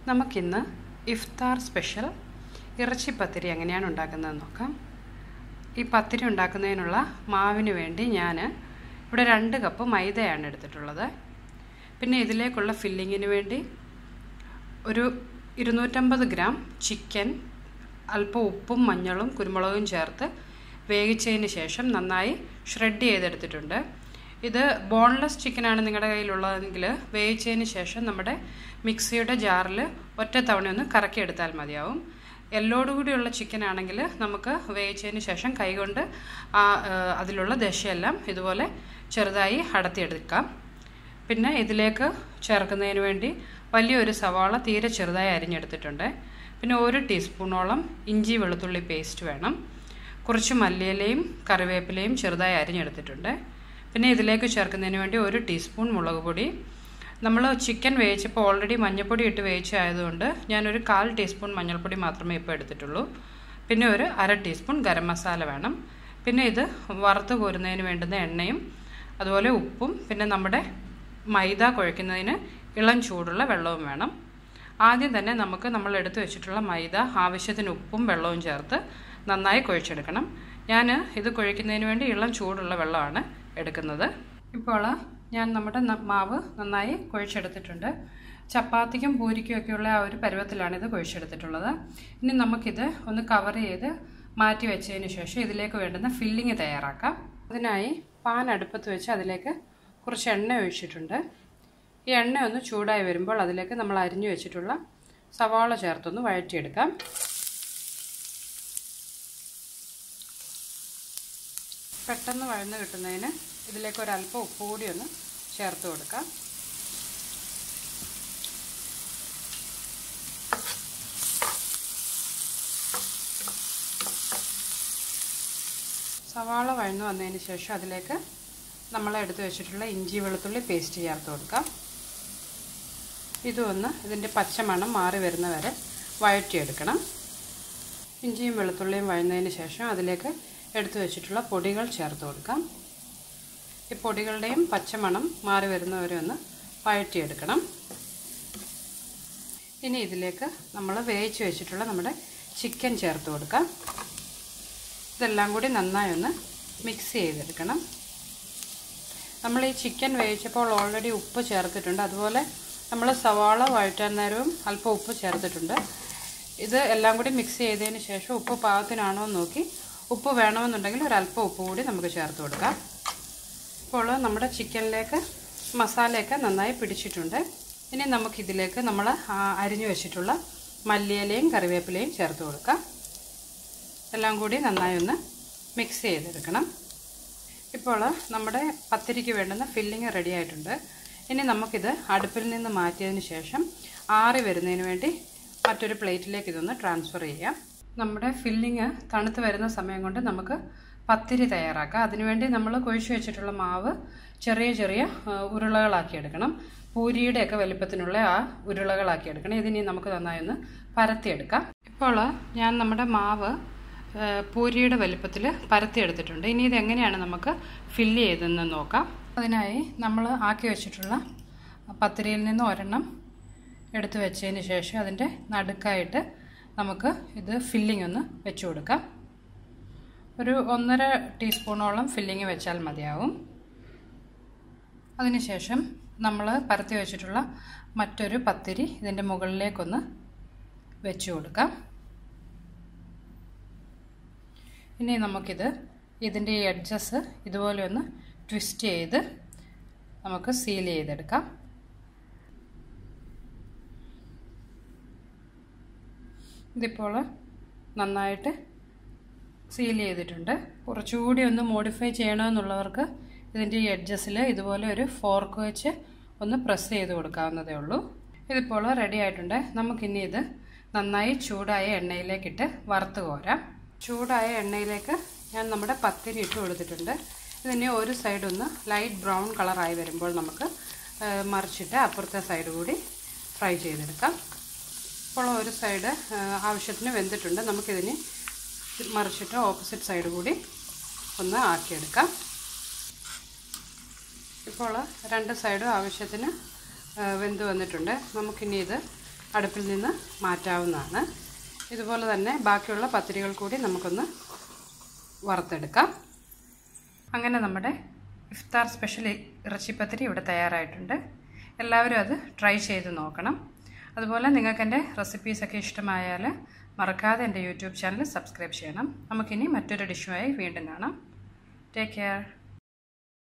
നമുക്കിന്ന് ഇഫ്താർ സ്പെഷ്യൽ ഇറച്ചി പത്തിരി എങ്ങനെയാണ് ഉണ്ടാക്കുന്നതെന്ന് നോക്കാം. ഈ പത്തിരി ഉണ്ടാക്കുന്നതിനുള്ള മാവിന് വേണ്ടി ഞാൻ ഇവിടെ 2 കപ്പ് മൈദയാണ് എടുത്തിട്ടുള്ളത്. പിന്നെ ഇതിലേക്കുള്ള ഫില്ലിങ്ങിന് വേണ്ടി ഒരു 250 ഗ്രാം ചിക്കൻ അല്പം ഉപ്പും മഞ്ഞളും കുരുമുളകും ചേർത്ത് വേവിച്ചതിന് ശേഷം നന്നായി ഷ്രെഡ് ചെയ്തെടുത്തിട്ടുണ്ട്. ഇത് ബോൺലെസ് ചിക്കനാണ് നിങ്ങളുടെ കയ്യിലുള്ളതെങ്കിൽ വേവിച്ചതിന് ശേഷം നമ്മുടെ മിക്സിയുടെ ജാറിൽ ഒറ്റ തവണ ഒന്ന് കറക്കിയെടുത്താൽ മതിയാവും. എല്ലോടുകൂടിയുള്ള ചിക്കൻ ആണെങ്കിൽ നമുക്ക് വേവിച്ചതിന് ശേഷം കൈകൊണ്ട് അതിലുള്ള ദശയെല്ലാം ഇതുപോലെ ചെറുതായി അടത്തിയെടുക്കാം. പിന്നെ ഇതിലേക്ക് ചേർക്കുന്നതിന് വേണ്ടി വലിയൊരു സവാള തീരെ ചെറുതായി അരിഞ്ഞെടുത്തിട്ടുണ്ട്. പിന്നെ 1 ടീസ്പൂണോളം ഇഞ്ചി വെളുത്തുള്ളി പേസ്റ്റ് വേണം. കുറച്ച് മല്ലിയിലയും കറിവേപ്പിലയും ചെറുതായി അരിഞ്ഞെടുത്തിട്ടുണ്ട്. പിന്നെ ഇതിലേക്ക് ചേർക്കുന്നതിന് വേണ്ടി 1 ടീസ്പൂൺ മുളക് പൊടി. നമ്മൾ ചിക്കൻ വേവിച്ചപ്പോൾ ഓൾറെഡി മഞ്ഞൾപ്പൊടി ഇട്ട് വേവിച്ചതായതുകൊണ്ട് ഞാനൊരു 1/4 ടീസ്പൂൺ മഞ്ഞൾപ്പൊടി മാത്രമേ ഇപ്പോൾ എടുത്തിട്ടുള്ളൂ. പിന്നെ ഒരു 1/2 ടീസ്പൂൺ ഗരം മസാല വേണം. പിന്നെ ഇത് വറുത്ത് കോരുന്നതിന് വേണ്ടുന്ന എണ്ണയും അതുപോലെ ഉപ്പും പിന്നെ നമ്മുടെ മൈദ കുഴയ്ക്കുന്നതിന് ഇളം ചൂടുള്ള വെള്ളവും വേണം. ആദ്യം തന്നെ നമ്മൾ എടുത്തു വെച്ചിട്ടുള്ള മൈദ ആവശ്യത്തിന് ഉപ്പും വെള്ളവും ചേർത്ത് നന്നായി കുഴച്ചെടുക്കണം. ഞാൻ ഇത് കുഴയ്ക്കുന്നതിന് വേണ്ടി ഇളം ചൂടുള്ള വെള്ളമാണ് എടുക്കുന്നത്. ഇപ്പോൾ ഞാൻ നമ്മുടെ മാവ് നന്നായി കുഴച്ചെടുത്തിട്ടുണ്ട്. ചപ്പാത്തിക്കും പൂരിക്കും ഒക്കെയുള്ള ആ ഒരു പരുവത്തിലാണ് ഇത് കുഴച്ചെടുത്തിട്ടുള്ളത്. ഇനി നമുക്കിത് ഒന്ന് കവർ ചെയ്ത് മാറ്റി വെച്ചതിന് ശേഷം ഇതിലേക്ക് വേണ്ടുന്ന ഫില്ലിങ് തയ്യാറാക്കാം. അതിനായി പാൻ അടുപ്പത്ത് വെച്ച് അതിലേക്ക് കുറച്ച് എണ്ണ ഒഴിച്ചിട്ടുണ്ട്. ഈ എണ്ണ ഒന്ന് ചൂടായി വരുമ്പോൾ അതിലേക്ക് നമ്മൾ അരിഞ്ഞു വെച്ചിട്ടുള്ള സവാള ചേർത്തൊന്ന് വഴറ്റിയെടുക്കാം. പെട്ടെന്ന് വഴന്ന് കിട്ടുന്നതിന് ഇതിലേക്ക് ഒരല്പം ഉപ്പ് കൂടി ഒന്ന് ചേർത്ത് കൊടുക്കാം. സവാള വഴന്ന് വന്നതിന് ശേഷം അതിലേക്ക് നമ്മൾ എടുത്തു വെച്ചിട്ടുള്ള ഇഞ്ചി വെളുത്തുള്ളി പേസ്റ്റ് ചേർത്ത് കൊടുക്കാം. ഇതൊന്ന് ഇതിൻ്റെ പച്ചമണം മാറി വരുന്ന വരെ വഴറ്റിയെടുക്കണം. ഇഞ്ചിയും വെളുത്തുള്ളിയും വഴന്നതിന് ശേഷം അതിലേക്ക് എടുത്തു വെച്ചിട്ടുള്ള പൊടികൾ ചേർത്ത് കൊടുക്കാം. ഈ പൊടികളുടെയും പച്ചമണം മാറി വരുന്നവരെ ഒന്ന് വഴറ്റിയെടുക്കണം. ഇനി ഇതിലേക്ക് നമ്മൾ വേവിച്ച് വെച്ചിട്ടുള്ള നമ്മുടെ ചിക്കൻ ചേർത്ത് കൊടുക്കാം. ഇതെല്ലാം കൂടി നന്നായി ഒന്ന് മിക്സ് ചെയ്തെടുക്കണം. നമ്മൾ ഈ ചിക്കൻ വേവിച്ചപ്പോൾ ഓൾറെഡി ഉപ്പ് ചേർത്തിട്ടുണ്ട്. അതുപോലെ നമ്മൾ സവാള വഴറ്റാൻ നേരവും അല്പം ഉപ്പ് ചേർത്തിട്ടുണ്ട്. ഇത് എല്ലാം കൂടി മിക്സ് ചെയ്തതിന് ശേഷം ഉപ്പ് പാകത്തിനാണോ എന്ന് നോക്കി ഉപ്പ് വേണമെന്നുണ്ടെങ്കിൽ ഒരല്പം ഉപ്പ് കൂടി നമുക്ക് ചേർത്ത് കൊടുക്കാം. ഇപ്പോൾ നമ്മുടെ ചിക്കനിലേക്ക് മസാലയൊക്കെ നന്നായി പിടിച്ചിട്ടുണ്ട്. ഇനി നമുക്കിതിലേക്ക് നമ്മൾ അരിഞ്ഞു വെച്ചിട്ടുള്ള മല്ലിയിലയും കറിവേപ്പിലയും ചേർത്ത് കൊടുക്കാം. എല്ലാം കൂടി നന്നായി ഒന്ന് മിക്സ് ചെയ്തെടുക്കണം. ഇപ്പോൾ നമ്മുടെ പത്തിരിക്ക് വേണ്ടുന്ന ഫില്ലിങ് റെഡി ആയിട്ടുണ്ട്. ഇനി നമുക്കിത് അടുപ്പിൽ നിന്ന് മാറ്റിയതിന് ശേഷം ആറി വരുന്നതിന് വേണ്ടി മറ്റൊരു പ്ലേറ്റിലേക്ക് ഇതൊന്ന് ട്രാൻസ്ഫർ ചെയ്യാം. നമ്മുടെ ഫില്ലിങ് തണുത്ത് വരുന്ന സമയം കൊണ്ട് നമുക്ക് പത്തിരി തയ്യാറാക്കാം. അതിനുവേണ്ടി നമ്മൾ കുഴച്ച് വെച്ചിട്ടുള്ള മാവ് ചെറിയ ചെറിയ ഉരുളകളാക്കി എടുക്കണം. പൂരിയുടെയൊക്കെ വലിപ്പത്തിനുള്ള ആ ഉരുളകളാക്കി എടുക്കണം. ഇതിനി നമുക്ക് നന്നായി ഒന്ന് പരത്തിയെടുക്കാം. ഇപ്പോൾ ഞാൻ നമ്മുടെ മാവ് പൂരിയുടെ വലിപ്പത്തിൽ പരത്തിയെടുത്തിട്ടുണ്ട്. ഇനി ഇതെങ്ങനെയാണ് നമുക്ക് ഫില്ല് ചെയ്തതെന്ന് നോക്കാം. അതിനായി നമ്മൾ ആക്കി വെച്ചിട്ടുള്ള പത്തിരിയിൽ നിന്ന് ഒരെണ്ണം എടുത്തു വെച്ചതിന് ശേഷം അതിൻ്റെ നടുക്കായിട്ട് നമുക്ക് ഇത് ഫില്ലിംഗ് ഒന്ന് വെച്ച് കൊടുക്കാം. ഒരു 1.5 ടീസ്പൂണോളം ഫില്ലിങ് വെച്ചാൽ മതിയാവും. അതിനുശേഷം നമ്മൾ പരത്തി വെച്ചിട്ടുള്ള മറ്റൊരു പത്തിരി ഇതിൻ്റെ മുകളിലേക്കൊന്ന് വെച്ച് കൊടുക്കാം. ഇനി നമുക്കിത് ഇതിൻ്റെ ഈ എഡ്ജസ് ഇതുപോലെ ഒന്ന് ട്വിസ്റ്റ് ചെയ്ത് നമുക്ക് സീൽ ചെയ്തെടുക്കാം. ഇതിപ്പോൾ നന്നായിട്ട് സീൽ ചെയ്തിട്ടുണ്ട്. കുറച്ചുകൂടി ഒന്ന് മോഡിഫൈ ചെയ്യണമെന്നുള്ളവർക്ക് ഇതിൻ്റെ ഈ എഡ്ജസിൽ ഇതുപോലെ ഒരു ഫോർക്ക് വെച്ച് ഒന്ന് പ്രസ് ചെയ്ത് കൊടുക്കാവുന്നതേ ഉള്ളൂ. ഇതിപ്പോൾ റെഡി ആയിട്ടുണ്ട്. നമുക്കിനി ഇത് നന്നായി ചൂടായ എണ്ണയിലേക്കിട്ട് വറുത്ത് കോരാം. ചൂടായ എണ്ണയിലേക്ക് ഞാൻ നമ്മുടെ പത്തിരി ഇട്ട് കൊടുത്തിട്ടുണ്ട്. ഇതിനെ ഒരു സൈഡ് ഒന്ന് ലൈറ്റ് ബ്രൗൺ കളറായി വരുമ്പോൾ നമുക്ക് മറിച്ചിട്ട് അപ്പുറത്തെ സൈഡ് കൂടി ഫ്രൈ ചെയ്തെടുക്കാം. ഇപ്പോൾ ഒരു സൈഡ് ആവശ്യത്തിന് വെന്തിട്ടുണ്ട്. നമുക്കിതിന് മറിച്ചിട്ട് ഓപ്പോസിറ്റ് സൈഡ് കൂടി ഒന്ന് ആക്കിയെടുക്കാം. ഇപ്പോൾ 2 സൈഡും ആവശ്യത്തിന് വെന്ത് വന്നിട്ടുണ്ട്. നമുക്കിനി ഇത് അടുപ്പിൽ നിന്ന് മാറ്റാവുന്നതാണ്. ഇതുപോലെ തന്നെ ബാക്കിയുള്ള പത്തിരികൾ കൂടി നമുക്കൊന്ന് വറുത്തെടുക്കാം. അങ്ങനെ നമ്മുടെ ഇഫ്താർ സ്പെഷ്യൽ ഇറച്ചി പത്തിരി ഇവിടെ തയ്യാറായിട്ടുണ്ട്. എല്ലാവരും അത് ട്രൈ ചെയ്ത് നോക്കണം. അതുപോലെ നിങ്ങൾക്ക് എൻ്റെ റെസിപ്പീസൊക്കെ ഇഷ്ടമായാൽ മറക്കാതെ എൻ്റെ യൂട്യൂബ് ചാനൽ സബ്സ്ക്രൈബ് ചെയ്യണം. നമുക്കിനി മറ്റൊരു ഡിഷുമായി വീണ്ടും കാണാം. Take care.